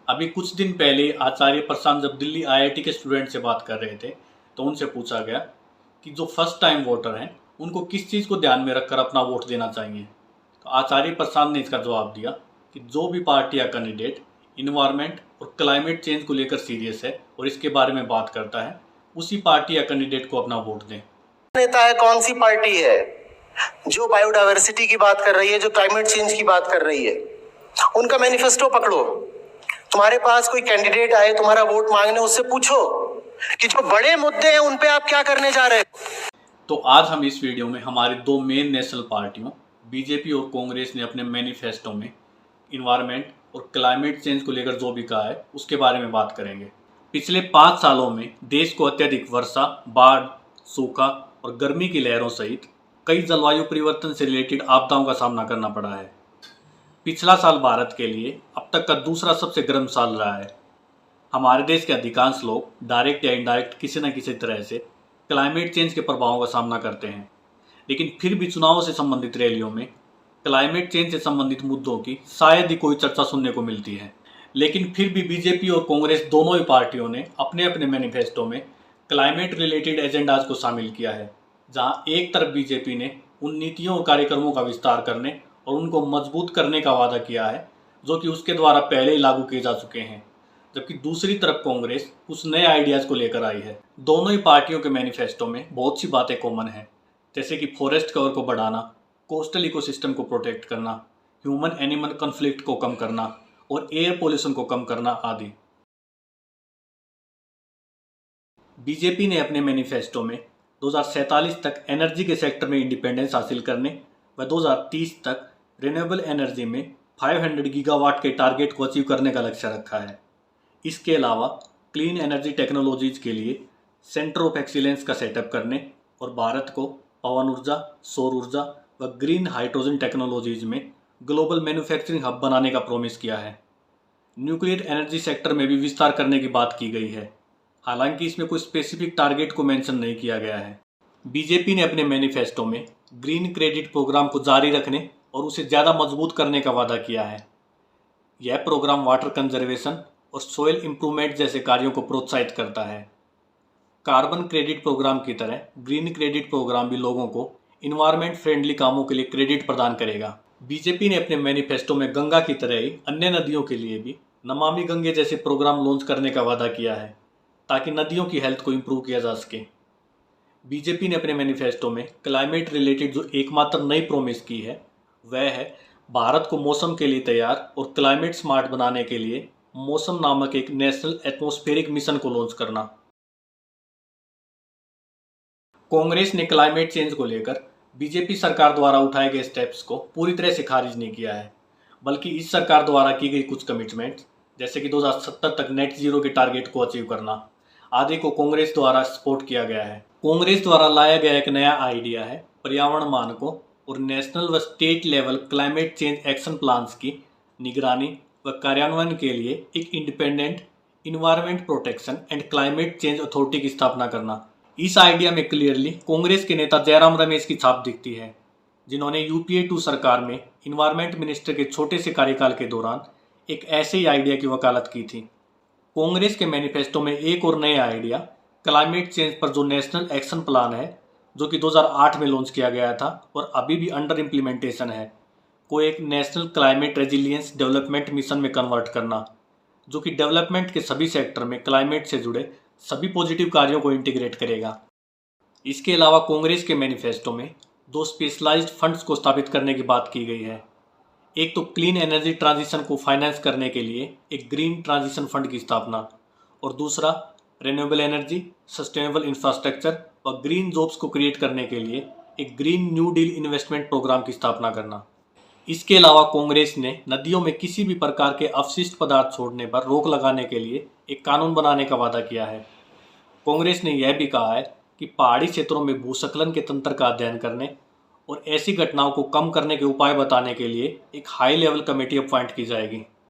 अभी कुछ दिन पहले आचार्य प्रसाद जब दिल्ली आईआईटी के स्टूडेंट से बात कर रहे थे तो उनसे पूछा गया कि जो फर्स्ट टाइम वोटर हैं उनको किस चीज़ को ध्यान में रखकर अपना वोट देना चाहिए। तो आचार्य प्रसाद ने इसका जवाब दिया कि जो भी पार्टी या कैंडिडेट इन्वायरमेंट और क्लाइमेट चेंज को लेकर सीरियस है और इसके बारे में बात करता है उसी पार्टी या कैंडिडेट को अपना वोट दें। नेता है, कौन सी पार्टी है जो बायोडायवर्सिटी की बात कर रही है, जो क्लाइमेट चेंज की बात कर रही है, उनका मैनिफेस्टो पकड़ो। तुम्हारे पास कोई कैंडिडेट आए तुम्हारा वोट मांगने, उससे पूछो कि जो बड़े मुद्दे हैं उन पे आप क्या करने जा रहे हो। तो आज हम इस वीडियो में हमारी दो मेन नेशनल पार्टियों बीजेपी और कांग्रेस ने अपने मैनिफेस्टो में इन्वायरमेंट और क्लाइमेट चेंज को लेकर जो भी कहा है उसके बारे में बात करेंगे। पिछले 5 सालों में देश को अत्यधिक वर्षा, बाढ़, सूखा और गर्मी की लहरों सहित कई जलवायु परिवर्तन से रिलेटेड आपदाओं का सामना करना पड़ा है। पिछला साल भारत के लिए अब तक का दूसरा सबसे गर्म साल रहा है। हमारे देश के अधिकांश लोग डायरेक्ट या इनडायरेक्ट किसी न किसी तरह से क्लाइमेट चेंज के प्रभावों का सामना करते हैं, लेकिन फिर भी चुनावों से संबंधित रैलियों में क्लाइमेट चेंज से संबंधित मुद्दों की शायद ही कोई चर्चा सुनने को मिलती है। लेकिन फिर भी बीजेपी और कांग्रेस दोनों ही पार्टियों ने अपने अपने मैनिफेस्टो में क्लाइमेट रिलेटेड एजेंडाज को शामिल किया है, जहां एक तरफ बीजेपी ने उन नीतियों और कार्यक्रमों का विस्तार करने और उनको मजबूत करने का वादा किया है जो कि उसके द्वारा पहले ही लागू किए जा चुके हैं, जबकि दूसरी तरफ कांग्रेस कुछ नए आइडियाज़ को लेकर आई है। दोनों ही पार्टियों के मैनिफेस्टो में बहुत सी बातें कॉमन हैं, जैसे कि फॉरेस्ट कवर को बढ़ाना, कोस्टल इकोसिस्टम को प्रोटेक्ट करना, ह्यूमन एनिमल कॉन्फ्लिक्ट को कम करना और एयर पोल्यूशन को कम करना आदि। बीजेपी ने अपने मैनिफेस्टो में 2047 तक एनर्जी के सेक्टर में इंडिपेंडेंस हासिल करने व 2030 तक रिन्यूएबल एनर्जी में 500 गीगावाट के टारगेट को अचीव करने का लक्ष्य रखा है। इसके अलावा क्लीन एनर्जी टेक्नोलॉजीज के लिए सेंटर ऑफ एक्सीलेंस का सेटअप करने और भारत को पवन ऊर्जा, सौर ऊर्जा व ग्रीन हाइड्रोजन टेक्नोलॉजीज में ग्लोबल मैन्युफैक्चरिंग हब बनाने का प्रॉमिस किया है। न्यूक्लियर एनर्जी सेक्टर में भी विस्तार करने की बात की गई है, हालांकि इसमें कोई स्पेसिफिक टारगेट को मेंशन नहीं किया गया है। बीजेपी ने अपने मैनिफेस्टो में ग्रीन क्रेडिट प्रोग्राम को जारी रखने और उसे ज़्यादा मजबूत करने का वादा किया है। यह प्रोग्राम वाटर कंजर्वेशन और सोयल इम्प्रूवमेंट जैसे कार्यों को प्रोत्साहित करता है। कार्बन क्रेडिट प्रोग्राम की तरह ग्रीन क्रेडिट प्रोग्राम भी लोगों को इन्वायरमेंट फ्रेंडली कामों के लिए क्रेडिट प्रदान करेगा। बीजेपी ने अपने मैनिफेस्टो में गंगा की तरह ही अन्य नदियों के लिए भी नमामि गंगे जैसे प्रोग्राम लॉन्च करने का वादा किया है, ताकि नदियों की हेल्थ को इम्प्रूव किया जा सके। बीजेपी ने अपने मैनिफेस्टो में क्लाइमेट रिलेटेड जो एकमात्र नई प्रॉमिस की है वह है भारत को मौसम के लिए तैयार और क्लाइमेट स्मार्ट बनाने के लिए मौसम नामक एक नेशनल एटमॉस्फेरिक मिशन को लॉन्च करना। कांग्रेस ने क्लाइमेट चेंज को लेकर बीजेपी सरकार द्वारा उठाए गए स्टेप्स को पूरी तरह से खारिज नहीं किया है, बल्कि इस सरकार द्वारा की गई कुछ कमिटमेंट्स जैसे कि 2070 तक नेट जीरो के टारगेट को अचीव करना आदि को कांग्रेस द्वारा सपोर्ट किया गया है। कांग्रेस द्वारा लाया गया एक नया आइडिया है पर्यावरण मानकों और नेशनल व state level climate change action plans की निगरानी व कार्यान्वयन के लिए एक independent environment protection and climate change authority की स्थापना करना। इस आइडिया में क्लियरली कांग्रेस के नेता जयराम रमेश की छाप दिखती है, जिन्होंने यूपीए 2 सरकार में इन्वायरमेंट मिनिस्टर के छोटे से कार्यकाल के दौरान एक ऐसे ही आइडिया की वकालत की थी। कांग्रेस के मैनिफेस्टो में एक और नया आइडिया क्लाइमेट चेंज पर जो नेशनल एक्शन प्लान है, जो कि 2008 में लॉन्च किया गया था और अभी भी अंडर इम्प्लीमेंटेशन है, को एक national climate resilience development mission में कन्वर्ट करना, जो कि डेवलपमेंट के सभी सेक्टर में क्लाइमेट से जुड़े सभी पॉजिटिव कार्यों को इंटीग्रेट करेगा। इसके अलावा कांग्रेस के मैनिफेस्टो में 2 स्पेशलाइज्ड फंड्स को स्थापित करने की बात की गई है। एक तो क्लीन एनर्जी ट्रांजिशन को फाइनेंस करने के लिए एक ग्रीन ट्रांजिशन फंड की स्थापना और दूसरा रिन्यूएबल एनर्जी, सस्टेनेबल इंफ्रास्ट्रक्चर और ग्रीन जॉब्स को क्रिएट करने के लिए एक green new deal investment programme की स्थापना करना। इसके अलावा कांग्रेस ने नदियों में किसी भी प्रकार के अपशिष्ट पदार्थ छोड़ने पर रोक लगाने के लिए एक कानून बनाने का वादा किया है। कांग्रेस ने यह भी कहा है कि पहाड़ी क्षेत्रों में भूस्खलन के तंत्र का अध्ययन करने और ऐसी घटनाओं को कम करने के उपाय बताने के लिए एक हाई लेवल कमेटी अपॉइंट की जाएगी।